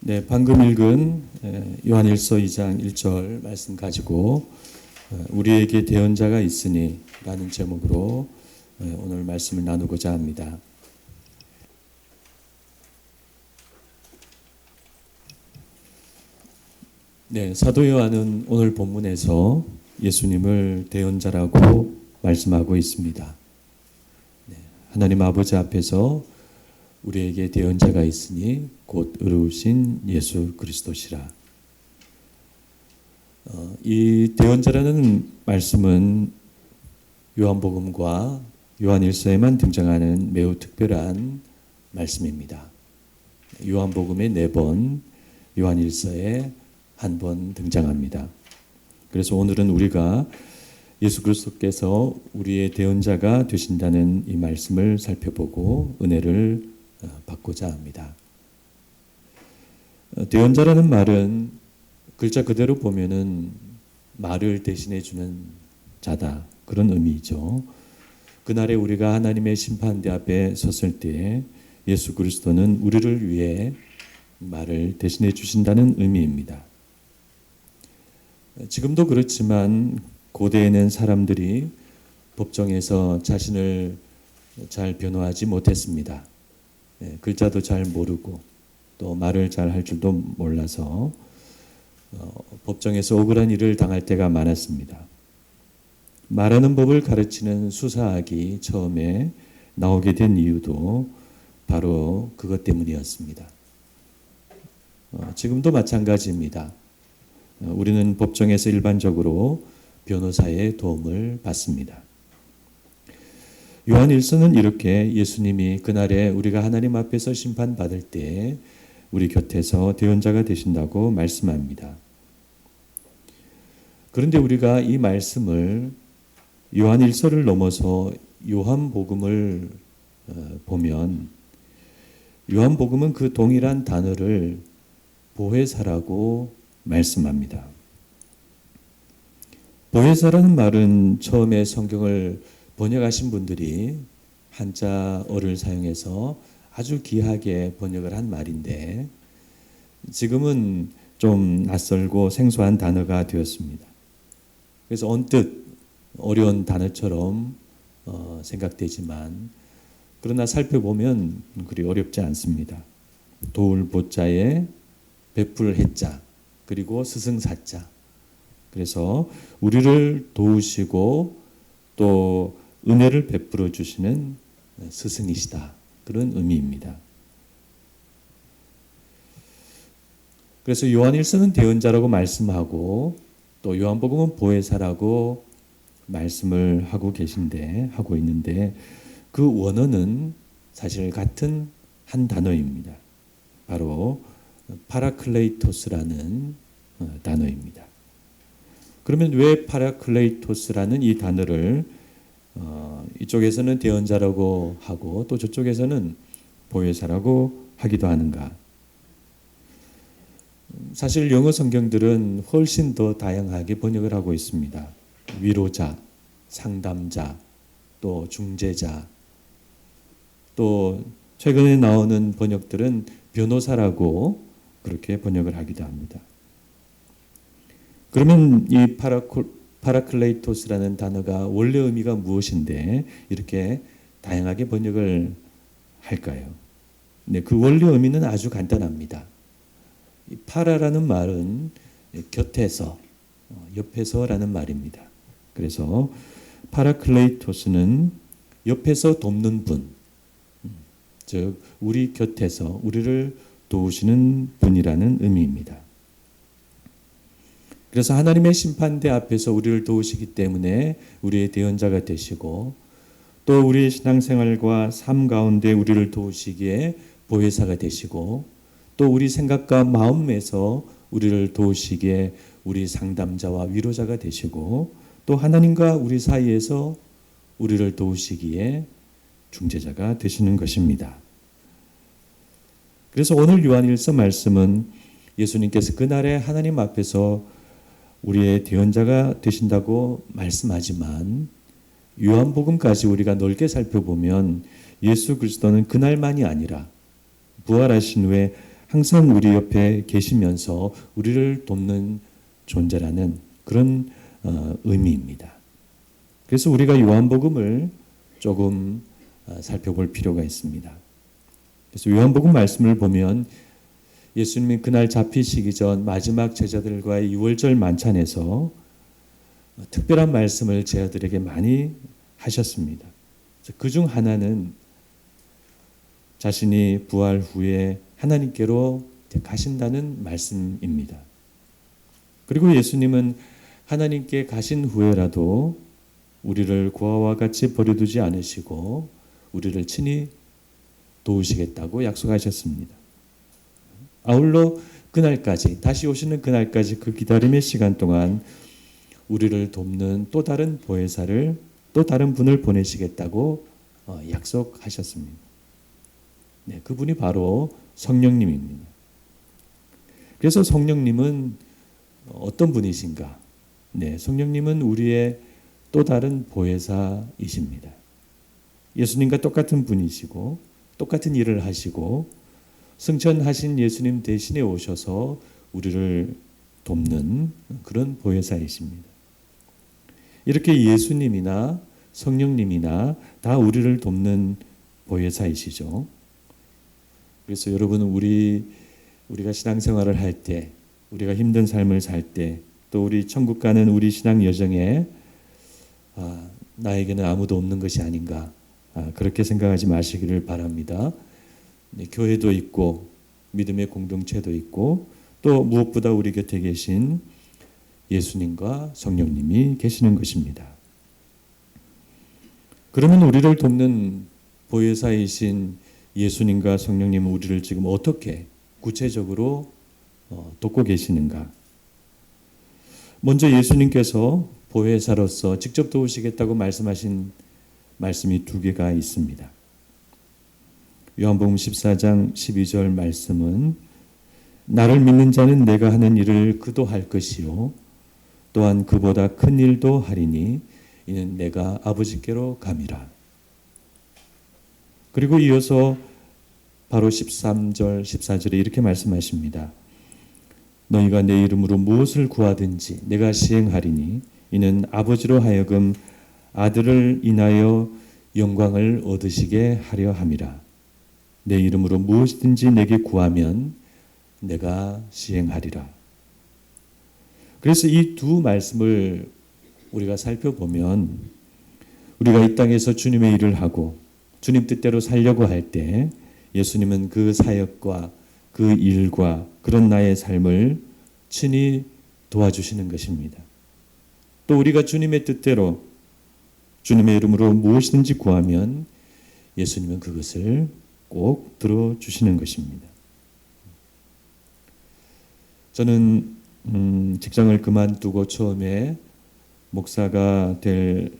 네, 방금 읽은 요한일서 2장 1절 말씀 가지고 우리에게 대언자가 있으니 라는 제목으로 오늘 말씀을 나누고자 합니다. 네, 사도 요한은 오늘 본문에서 예수님을 대언자라고 말씀하고 있습니다. 네, 하나님 아버지 앞에서 우리에게 대언자가 있으니 곧 의로우신 예수 그리스도시라. 이 대언자라는 말씀은 요한복음과 요한일서에만 등장하는 매우 특별한 말씀입니다. 요한복음에 4번, 요한일서에 1번 등장합니다. 그래서 오늘은 우리가 예수 그리스도께서 우리의 대언자가 되신다는 이 말씀을 살펴보고 은혜를 받고자 합니다. 대언자라는 말은 글자 그대로 보면은 말을 대신해 주는 자다, 그런 의미이죠. 그날에 우리가 하나님의 심판대 앞에 섰을 때 예수 그리스도는 우리를 위해 말을 대신해 주신다는 의미입니다. 지금도 그렇지만 고대에는 사람들이 법정에서 자신을 잘 변호하지 못했습니다. 글자도 잘 모르고 또 말을 잘 할 줄도 몰라서 법정에서 억울한 일을 당할 때가 많았습니다. 말하는 법을 가르치는 수사학이 처음에 나오게 된 이유도 바로 그것 때문이었습니다. 지금도 마찬가지입니다. 우리는 법정에서 일반적으로 변호사의 도움을 받습니다. 요한일서는 이렇게 예수님이 그날에 우리가 하나님 앞에서 심판받을 때 우리 곁에서 대언자가 되신다고 말씀합니다. 그런데 우리가 이 말씀을 요한일서를 넘어서 요한복음을 보면 요한복음은 그 동일한 단어를 보혜사라고 말씀합니다. 보혜사라는 말은 처음에 성경을 번역하신 분들이 한자어를 사용해서 아주 귀하게 번역을 한 말인데 지금은 좀 낯설고 생소한 단어가 되었습니다. 그래서 언뜻 어려운 단어처럼 생각되지만 그러나 살펴보면 그리 어렵지 않습니다. 도울 보자에 베풀 해자 그리고 스승사자. 그래서 우리를 도우시고 또 은혜를 베풀어 주시는 스승이시다, 그런 의미입니다. 그래서 요한일서는 대언자라고 말씀하고 또 요한복음은 보혜사라고 말씀을 하고 있는데 그 원어는 사실 같은 한 단어입니다. 바로 파라클레이토스라는 단어입니다. 그러면 왜 파라클레이토스라는 이 단어를 이쪽에서는 대언자라고 하고 또 저쪽에서는 보혜사라고 하기도 하는가? 사실 영어 성경들은 훨씬 더 다양하게 번역을 하고 있습니다. 위로자, 상담자, 또 중재자, 또 최근에 나오는 번역들은 변호사라고 그렇게 번역을 하기도 합니다. 그러면 이 파라클레이토스라는 단어가 원래 의미가 무엇인데 이렇게 다양하게 번역을 할까요? 네, 그 원래 의미는 아주 간단합니다. 이 파라라는 말은 곁에서, 옆에서라는 말입니다. 그래서 파라클레이토스는 옆에서 돕는 분, 즉 우리 곁에서 우리를 도우시는 분이라는 의미입니다. 그래서 하나님의 심판대 앞에서 우리를 도우시기 때문에 우리의 대언자가 되시고 또 우리의 신앙생활과 삶 가운데 우리를 도우시기에 보혜사가 되시고 또 우리 생각과 마음에서 우리를 도우시기에 우리 상담자와 위로자가 되시고 또 하나님과 우리 사이에서 우리를 도우시기에 중재자가 되시는 것입니다. 그래서 오늘 요한일서 말씀은 예수님께서 그날에 하나님 앞에서 우리의 대언자가 되신다고 말씀하지만 요한복음까지 우리가 넓게 살펴보면 예수 그리스도는 그날만이 아니라 부활하신 후에 항상 우리 옆에 계시면서 우리를 돕는 존재라는 그런 의미입니다. 그래서 우리가 요한복음을 조금 살펴볼 필요가 있습니다. 그래서 요한복음 말씀을 보면 예수님이 그날 잡히시기 전 마지막 제자들과의 유월절 만찬에서 특별한 말씀을 제자들에게 많이 하셨습니다. 그 중 하나는 자신이 부활 후에 하나님께로 가신다는 말씀입니다. 그리고 예수님은 하나님께 가신 후에라도 우리를 고아와 같이 버려두지 않으시고 우리를 친히 도우시겠다고 약속하셨습니다. 아울러 그날까지, 다시 오시는 그날까지 그 기다림의 시간 동안 우리를 돕는 또 다른 보혜사를, 또 다른 분을 보내시겠다고 약속하셨습니다. 네, 그분이 바로 성령님입니다. 그래서 성령님은 어떤 분이신가? 네, 성령님은 우리의 또 다른 보혜사이십니다. 예수님과 똑같은 분이시고 똑같은 일을 하시고 승천하신 예수님 대신에 오셔서 우리를 돕는 그런 보혜사이십니다. 이렇게 예수님이나 성령님이나 다 우리를 돕는 보혜사이시죠. 그래서 여러분은 우리가 신앙생활을 할 때, 우리가 힘든 삶을 살 때, 또 우리 천국 가는 우리 신앙 여정에 나에게는 아무도 없는 것이 아닌가, 그렇게 생각하지 마시기를 바랍니다. 네, 교회도 있고 믿음의 공동체도 있고 또 무엇보다 우리 곁에 계신 예수님과 성령님이 계시는 것입니다. 그러면 우리를 돕는 보혜사이신 예수님과 성령님은 우리를 지금 어떻게 구체적으로 돕고 계시는가? 먼저 예수님께서 보혜사로서 직접 도우시겠다고 말씀하신 말씀이 두 개가 있습니다. 요한복음 14장 12절 말씀은 나를 믿는 자는 내가 하는 일을 그도 할 것이요 또한 그보다 큰 일도 하리니 이는 내가 아버지께로 감이라. 그리고 이어서 바로 13절 14절에 이렇게 말씀하십니다. 너희가 내 이름으로 무엇을 구하든지 내가 시행하리니 이는 아버지로 하여금 아들을 인하여 영광을 얻으시게 하려 함이라. 내 이름으로 무엇이든지 내게 구하면 내가 시행하리라. 그래서 이 두 말씀을 우리가 살펴보면 우리가 이 땅에서 주님의 일을 하고 주님 뜻대로 살려고 할 때 예수님은 그 사역과 그 일과 그런 나의 삶을 친히 도와주시는 것입니다. 또 우리가 주님의 뜻대로 주님의 이름으로 무엇이든지 구하면 예수님은 그것을 꼭 들어주시는 것입니다. 저는 직장을 그만두고 처음에 목사가 될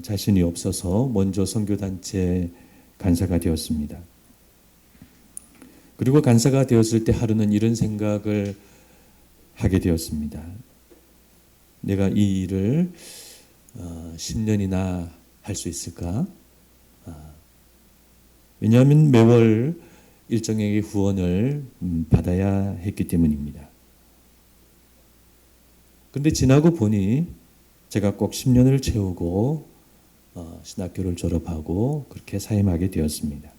자신이 없어서 먼저 선교단체 간사가 되었습니다. 그리고 간사가 되었을 때 하루는 이런 생각을 하게 되었습니다. 내가 이 일을 10년이나 할 수 있을까? 왜냐하면 매월 일정에게 후원을 받아야 했기 때문입니다. 그런데 지나고 보니 제가 꼭 10년을 채우고 신학교를 졸업하고 그렇게 사임하게 되었습니다.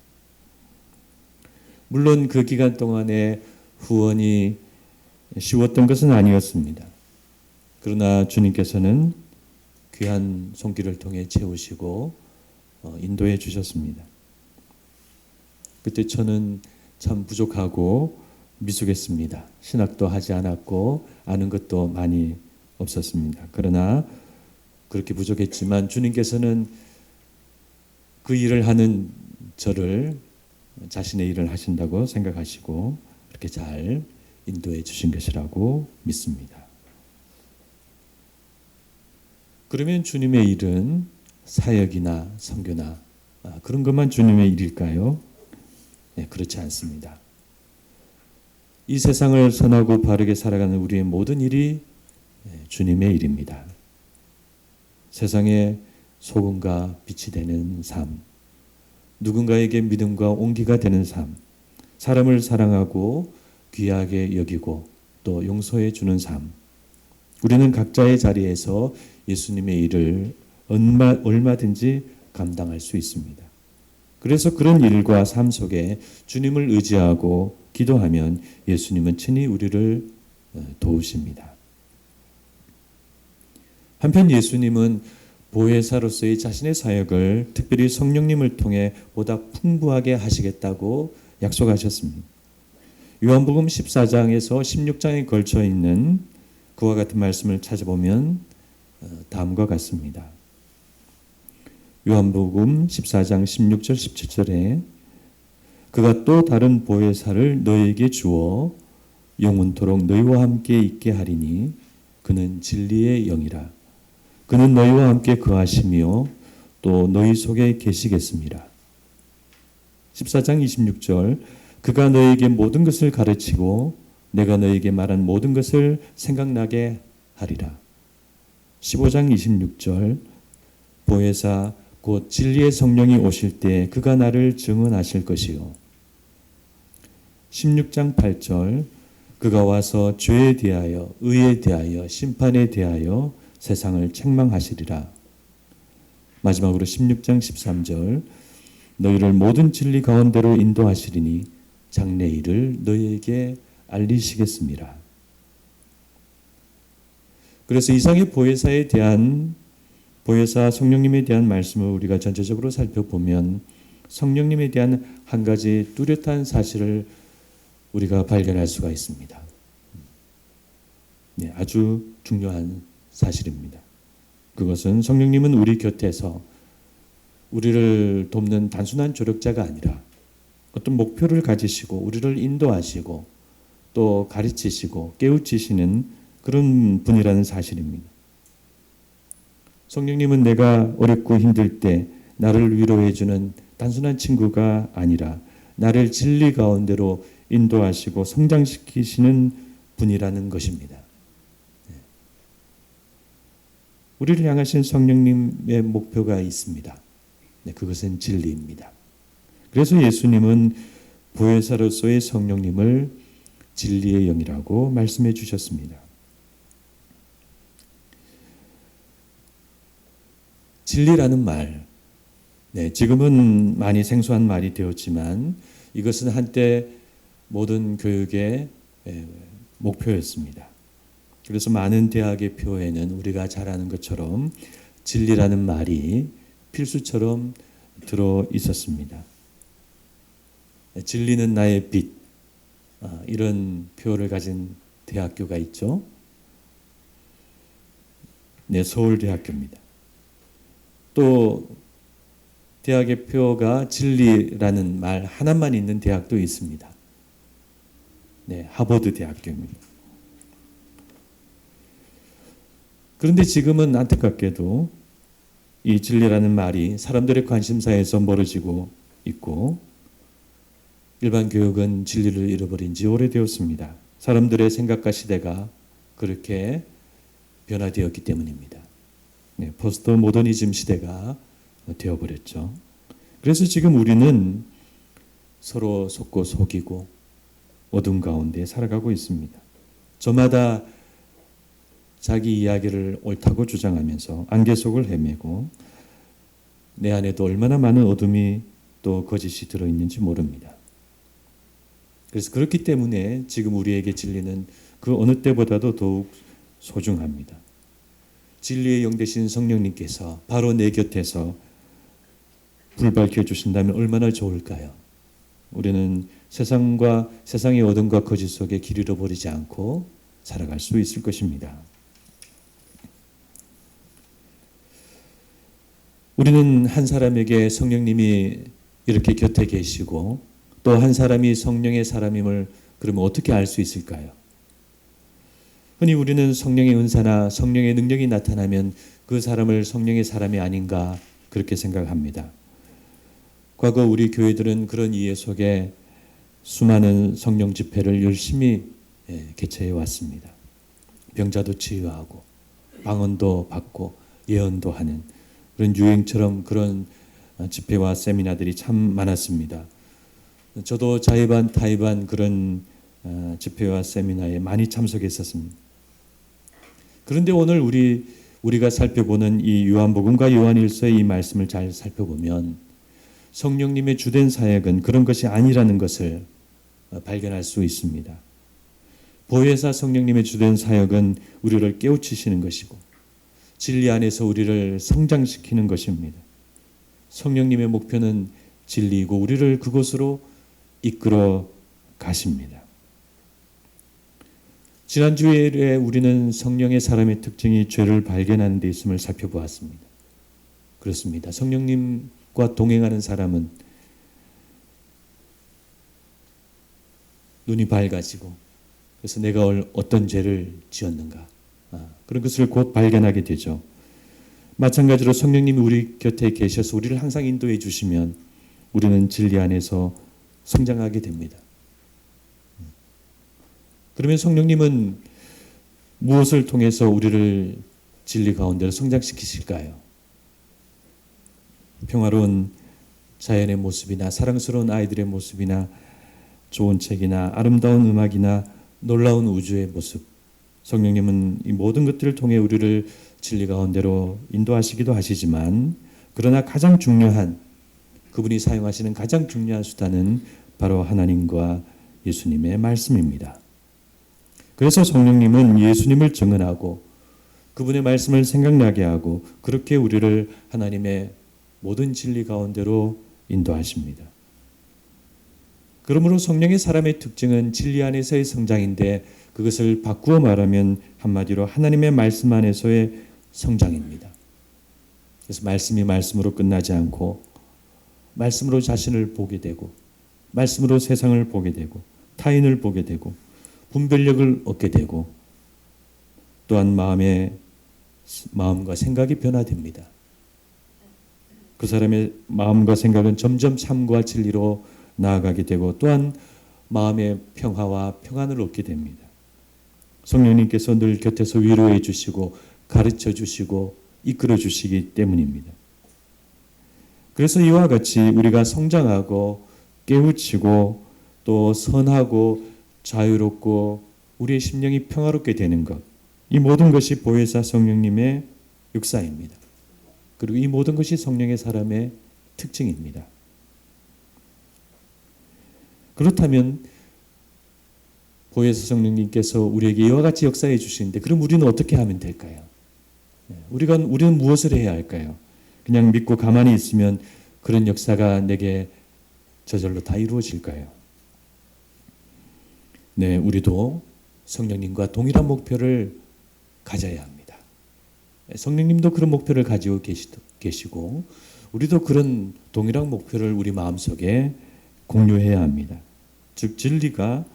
물론 그 기간 동안에 후원이 쉬웠던 것은 아니었습니다. 그러나 주님께서는 귀한 손길을 통해 채우시고 인도해 주셨습니다. 그때 저는 참 부족하고 미숙했습니다. 신학도 하지 않았고 아는 것도 많이 없었습니다. 그러나 그렇게 부족했지만 주님께서는 그 일을 하는 저를 자신의 일을 하신다고 생각하시고 그렇게 잘 인도해 주신 것이라고 믿습니다. 그러면 주님의 일은 사역이나 선교나 그런 것만 주님의 일일까요? 네, 그렇지 않습니다. 이 세상을 선하고 바르게 살아가는 우리의 모든 일이 주님의 일입니다. 세상에 소금과 빛이 되는 삶, 누군가에게 믿음과 온기가 되는 삶, 사람을 사랑하고 귀하게 여기고 또 용서해 주는 삶. 우리는 각자의 자리에서 예수님의 일을 얼마든지 감당할 수 있습니다. 그래서 그런 일과 삶 속에 주님을 의지하고 기도하면 예수님은 친히 우리를 도우십니다. 한편 예수님은 보혜사로서의 자신의 사역을 특별히 성령님을 통해 보다 풍부하게 하시겠다고 약속하셨습니다. 요한복음 14장에서 16장에 걸쳐 있는 그와 같은 말씀을 찾아보면 다음과 같습니다. 요한복음 14장 16절 17절에 그가 또 다른 보혜사를 너희에게 주어 영원토록 너희와 함께 있게 하리니 그는 진리의 영이라. 그는 너희와 함께 거하시며 또 너희 속에 계시겠습니다. 14장 26절 그가 너희에게 모든 것을 가르치고 내가 너희에게 말한 모든 것을 생각나게 하리라. 15장 26절 보혜사 곧 진리의 성령이 오실 때 그가 나를 증언하실 것이요. 16장 8절 그가 와서 죄에 대하여 의에 대하여 심판에 대하여 세상을 책망하시리라. 마지막으로 16장 13절 너희를 모든 진리 가운데로 인도하시리니 장래 일을 너희에게 알리시겠습니다. 그래서 이상의 보혜사에 대한 보혜사 성령님에 대한 말씀을 우리가 전체적으로 살펴보면 성령님에 대한 한 가지 뚜렷한 사실을 우리가 발견할 수가 있습니다. 네, 아주 중요한 사실입니다. 그것은 성령님은 우리 곁에서 우리를 돕는 단순한 조력자가 아니라 어떤 목표를 가지시고 우리를 인도하시고 또 가르치시고 깨우치시는 그런 분이라는 사실입니다. 성령님은 내가 어렵고 힘들 때 나를 위로해주는 단순한 친구가 아니라 나를 진리 가운데로 인도하시고 성장시키시는 분이라는 것입니다. 우리를 향하신 성령님의 목표가 있습니다. 그것은 진리입니다. 그래서 예수님은 보혜사로서의 성령님을 진리의 영이라고 말씀해 주셨습니다. 진리라는 말, 지금은 많이 생소한 말이 되었지만 이것은 한때 모든 교육의 목표였습니다. 그래서 많은 대학의 표에는 우리가 잘 아는 것처럼 진리라는 말이 필수처럼 들어 있었습니다. 진리는 나의 빛, 이런 표를 가진 대학교가 있죠. 서울대학교입니다. 또 대학의 표가 진리라는 말 하나만 있는 대학도 있습니다. 하버드 대학교입니다. 그런데 지금은 안타깝게도 이 진리라는 말이 사람들의 관심사에서 멀어지고 있고 일반 교육은 진리를 잃어버린 지 오래되었습니다. 사람들의 생각과 시대가 그렇게 변화되었기 때문입니다. 포스트 모더니즘 시대가 되어버렸죠. 그래서 지금 우리는 서로 속고 속이고 어둠 가운데 살아가고 있습니다. 저마다 자기 이야기를 옳다고 주장하면서 안개 속을 헤매고 내 안에도 얼마나 많은 어둠이 또 거짓이 들어있는지 모릅니다. 그래서 그렇기 때문에 지금 우리에게 진리는 그 어느 때보다도 더욱 소중합니다. 진리의 영 되신 성령님께서 바로 내 곁에서 불 밝혀주신다면 얼마나 좋을까요? 우리는 세상과 세상의 어둠과 거짓 속에 길 잃어버리지 않고 살아갈 수 있을 것입니다. 우리는 한 사람에게 성령님이 이렇게 곁에 계시고 또 한 사람이 성령의 사람임을 그러면 어떻게 알 수 있을까요? 흔히 우리는 성령의 은사나 성령의 능력이 나타나면 그 사람을 성령의 사람이 아닌가 그렇게 생각합니다. 과거 우리 교회들은 그런 이해 속에 수많은 성령 집회를 열심히 개최해 왔습니다. 병자도 치유하고 방언도 받고 예언도 하는 그런 유행처럼 그런 집회와 세미나들이 참 많았습니다. 저도 자의반 타의반 그런 집회와 세미나에 많이 참석했었습니다. 그런데 오늘 우리가 살펴보는 이 요한복음과 요한일서의 이 말씀을 잘 살펴보면 성령님의 주된 사역은 그런 것이 아니라는 것을 발견할 수 있습니다. 보혜사 성령님의 주된 사역은 우리를 깨우치시는 것이고 진리 안에서 우리를 성장시키는 것입니다. 성령님의 목표는 진리이고 우리를 그곳으로 이끌어 가십니다. 지난주에 우리는 성령의 사람의 특징이 죄를 발견하는 데 있음을 살펴보았습니다. 그렇습니다. 성령님과 동행하는 사람은 눈이 밝아지고 그래서 내가 어떤 죄를 지었는가 그런 것을 곧 발견하게 되죠. 마찬가지로 성령님이 우리 곁에 계셔서 우리를 항상 인도해 주시면 우리는 진리 안에서 성장하게 됩니다. 그러면 성령님은 무엇을 통해서 우리를 진리 가운데로 성장시키실까요? 평화로운 자연의 모습이나 사랑스러운 아이들의 모습이나 좋은 책이나 아름다운 음악이나 놀라운 우주의 모습, 성령님은 이 모든 것들을 통해 우리를 진리 가운데로 인도하시기도 하시지만 그러나 가장 중요한 그분이 사용하시는 가장 중요한 수단은 바로 하나님과 예수님의 말씀입니다. 그래서 성령님은 예수님을 증언하고 그분의 말씀을 생각나게 하고 그렇게 우리를 하나님의 모든 진리 가운데로 인도하십니다. 그러므로 성령의 사람의 특징은 진리 안에서의 성장인데 그것을 바꾸어 말하면 한마디로 하나님의 말씀 안에서의 성장입니다. 그래서 말씀이 말씀으로 끝나지 않고 말씀으로 자신을 보게 되고 말씀으로 세상을 보게 되고 타인을 보게 되고 분별력을 얻게 되고 또한 마음과 생각이 변화됩니다. 그 사람의 마음과 생각은 점점 삶과 진리로 나아가게 되고 또한 마음의 평화와 평안을 얻게 됩니다. 성령님께서 늘 곁에서 위로해 주시고 가르쳐 주시고 이끌어 주시기 때문입니다. 그래서 이와 같이 우리가 성장하고 깨우치고 또 선하고 자유롭고 우리의 심령이 평화롭게 되는 것, 이 모든 것이 보혜사 성령님의 역사입니다. 그리고 이 모든 것이 성령의 사람의 특징입니다. 그렇다면 보혜사 성령님께서 우리에게 이와 같이 역사해 주시는데 그럼 우리는 어떻게 하면 될까요? 우리는 무엇을 해야 할까요? 그냥 믿고 가만히 있으면 그런 역사가 내게 저절로 다 이루어질까요? 네, 우리도 성령님과 동일한 목표를 가져야 합니다. 성령님도 그런 목표를 가지고 계시고 우리도 그런 동일한 목표를 우리 마음속에 공유해야 합니다. 즉 진리가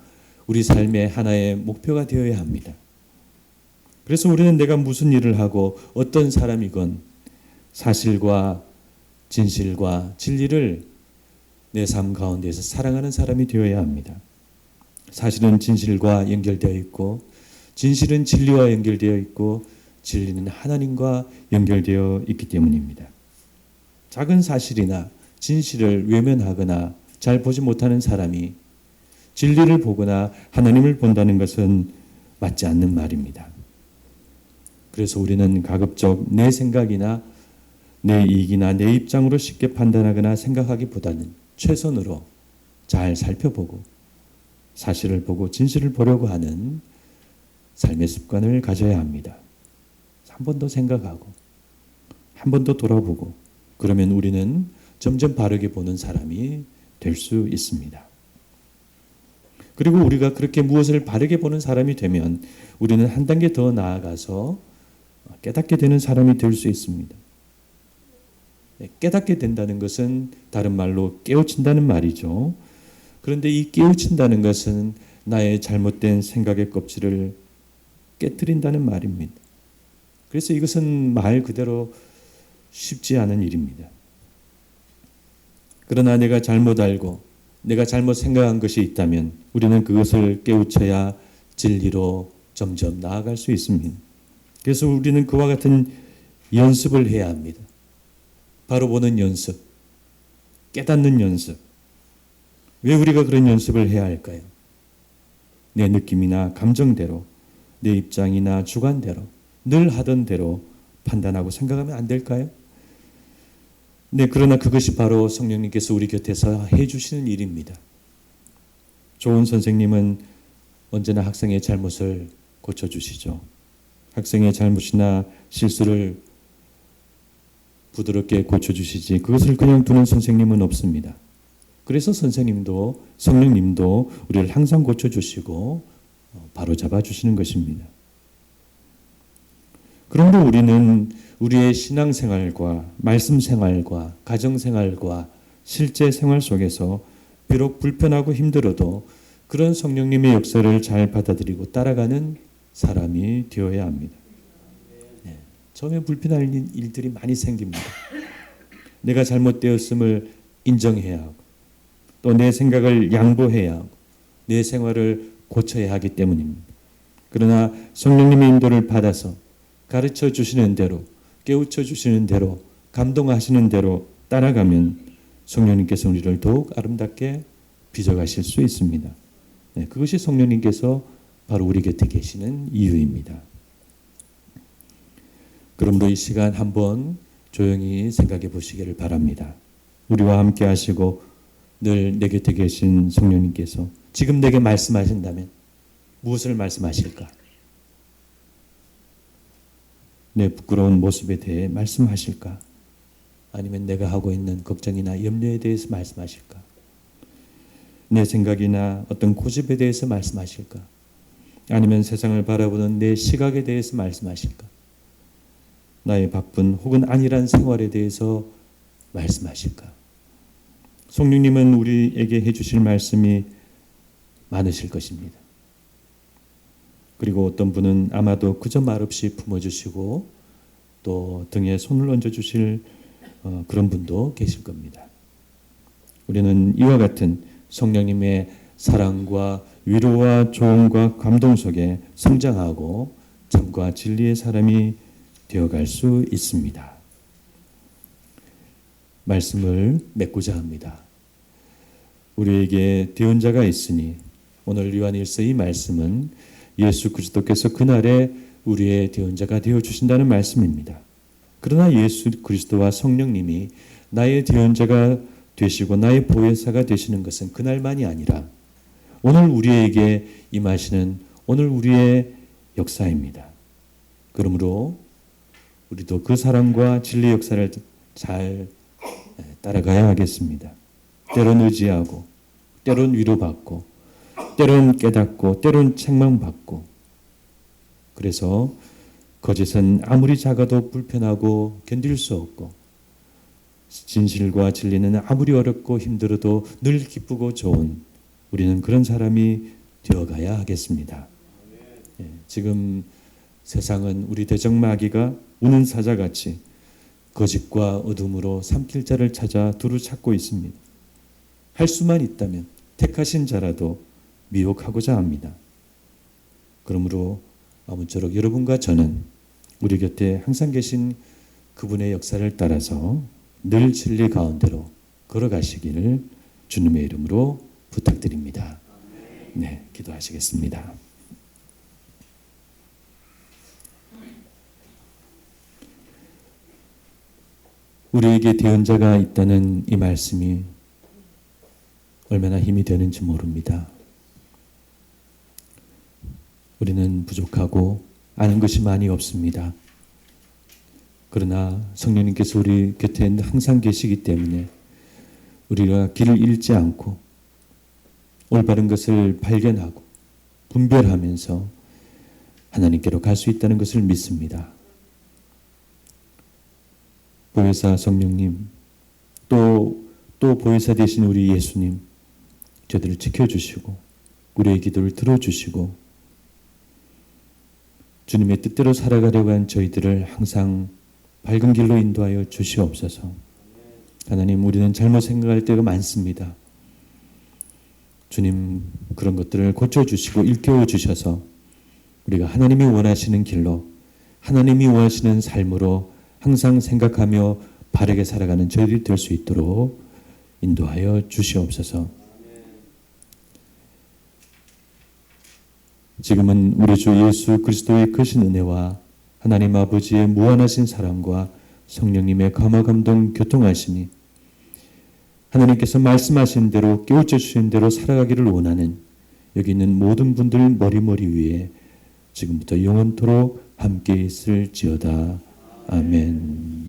우리 삶의 하나의 목표가 되어야 합니다. 그래서 우리는 내가 무슨 일을 하고 어떤 사람이건 사실과 진실과 진리를 내 삶 가운데에서 사랑하는 사람이 되어야 합니다. 사실은 진실과 연결되어 있고 진실은 진리와 연결되어 있고 진리는 하나님과 연결되어 있기 때문입니다. 작은 사실이나 진실을 외면하거나 잘 보지 못하는 사람이 진리를 보거나 하나님을 본다는 것은 맞지 않는 말입니다. 그래서 우리는 가급적 내 생각이나 내 이익이나 내 입장으로 쉽게 판단하거나 생각하기보다는 최선으로 잘 살펴보고 사실을 보고 진실을 보려고 하는 삶의 습관을 가져야 합니다. 한 번 더 생각하고 한 번 더 돌아보고 그러면 우리는 점점 바르게 보는 사람이 될 수 있습니다. 그리고 우리가 그렇게 무엇을 바르게 보는 사람이 되면 우리는 한 단계 더 나아가서 깨닫게 되는 사람이 될 수 있습니다. 깨닫게 된다는 것은 다른 말로 깨우친다는 말이죠. 그런데 이 깨우친다는 것은 나의 잘못된 생각의 껍질을 깨트린다는 말입니다. 그래서 이것은 말 그대로 쉽지 않은 일입니다. 그러나 내가 잘못 알고 내가 잘못 생각한 것이 있다면 우리는 그것을 깨우쳐야 진리로 점점 나아갈 수 있습니다. 그래서 우리는 그와 같은 연습을 해야 합니다. 바로 보는 연습, 깨닫는 연습. 왜 우리가 그런 연습을 해야 할까요? 내 느낌이나 감정대로, 내 입장이나 주관대로, 늘 하던 대로 판단하고 생각하면 안 될까요? 네, 그러나 그것이 바로 성령님께서 우리 곁에서 해주시는 일입니다. 좋은 선생님은 언제나 학생의 잘못을 고쳐주시죠. 학생의 잘못이나 실수를 부드럽게 고쳐주시지 그것을 그냥 두는 선생님은 없습니다. 그래서 선생님도 성령님도 우리를 항상 고쳐주시고 바로잡아 주시는 것입니다. 그러므로 우리는 우리의 신앙생활과 말씀생활과 가정생활과 실제 생활 속에서 비록 불편하고 힘들어도 그런 성령님의 역사를 잘 받아들이고 따라가는 사람이 되어야 합니다. 네. 처음에 불편한 일들이 많이 생깁니다. 내가 잘못되었음을 인정해야 하고 또 내 생각을 양보해야 하고 내 생활을 고쳐야 하기 때문입니다. 그러나 성령님의 인도를 받아서 가르쳐 주시는 대로 깨우쳐 주시는 대로 감동하시는 대로 따라가면 성령님께서 우리를 더욱 아름답게 빚어가실 수 있습니다. 네, 그것이 성령님께서 바로 우리 곁에 계시는 이유입니다. 그러므로 이 시간 한번 조용히 생각해 보시기를 바랍니다. 우리와 함께 하시고 늘 내 곁에 계신 성령님께서 지금 내게 말씀하신다면 무엇을 말씀하실까? 내 부끄러운 모습에 대해 말씀하실까? 아니면 내가 하고 있는 걱정이나 염려에 대해서 말씀하실까? 내 생각이나 어떤 고집에 대해서 말씀하실까? 아니면 세상을 바라보는 내 시각에 대해서 말씀하실까? 나의 바쁜 혹은 안일한 생활에 대해서 말씀하실까? 성령님은 우리에게 해주실 말씀이 많으실 것입니다. 그리고 어떤 분은 아마도 그저 말없이 품어주시고 또 등에 손을 얹어주실 그런 분도 계실 겁니다. 우리는 이와 같은 성령님의 사랑과 위로와 조언과 감동 속에 성장하고 참과 진리의 사람이 되어갈 수 있습니다. 말씀을 맺고자 합니다. 우리에게 대언자가 있으니 오늘 요한일서 이 말씀은 예수 그리스도께서 그날에 우리의 대언자가 되어주신다는 말씀입니다. 그러나 예수 그리스도와 성령님이 나의 대언자가 되시고 나의 보혜사가 되시는 것은 그날만이 아니라 오늘 우리에게 임하시는 오늘 우리의 역사입니다. 그러므로 우리도 그 사랑과 진리의 역사를 잘 따라가야 하겠습니다. 때론 의지하고 때론 위로받고 때론 깨닫고 때론 책망받고 그래서 거짓은 아무리 작아도 불편하고 견딜 수 없고 진실과 진리는 아무리 어렵고 힘들어도 늘 기쁘고 좋은 우리는 그런 사람이 되어가야 하겠습니다. 지금 세상은 우리 대적마귀가 우는 사자같이 거짓과 어둠으로 삼킬 자를 찾아 두루 찾고 있습니다. 할 수만 있다면 택하신 자라도 미혹하고자 합니다. 그러므로 아무쪼록 여러분과 저는 우리 곁에 항상 계신 그분의 역사를 따라서 늘 진리 가운데로 걸어가시기를 주님의 이름으로 부탁드립니다. 네, 기도하시겠습니다. 우리에게 대언자가 있다는 이 말씀이 얼마나 힘이 되는지 모릅니다. 우리는 부족하고 아는 것이 많이 없습니다. 그러나 성령님께서 우리 곁에 항상 계시기 때문에 우리가 길을 잃지 않고 올바른 것을 발견하고 분별하면서 하나님께로 갈 수 있다는 것을 믿습니다. 보혜사 성령님, 또 보혜사 되신 우리 예수님, 저들을 지켜주시고 우리의 기도를 들어주시고 주님의 뜻대로 살아가려고 한 저희들을 항상 밝은 길로 인도하여 주시옵소서. 하나님, 우리는 잘못 생각할 때가 많습니다. 주님, 그런 것들을 고쳐주시고 일깨워 주셔서 우리가 하나님이 원하시는 길로 하나님이 원하시는 삶으로 항상 생각하며 바르게 살아가는 저희들이 될 수 있도록 인도하여 주시옵소서. 지금은 우리 주 예수 그리스도의 크신 은혜와 하나님 아버지의 무한하신 사랑과 성령님의 감화 감동 교통하심이 하나님께서 말씀하신 대로 깨우쳐 주신 대로 살아가기를 원하는 여기 있는 모든 분들 머리 위에 지금부터 영원토록 함께 있을지어다. 아멘.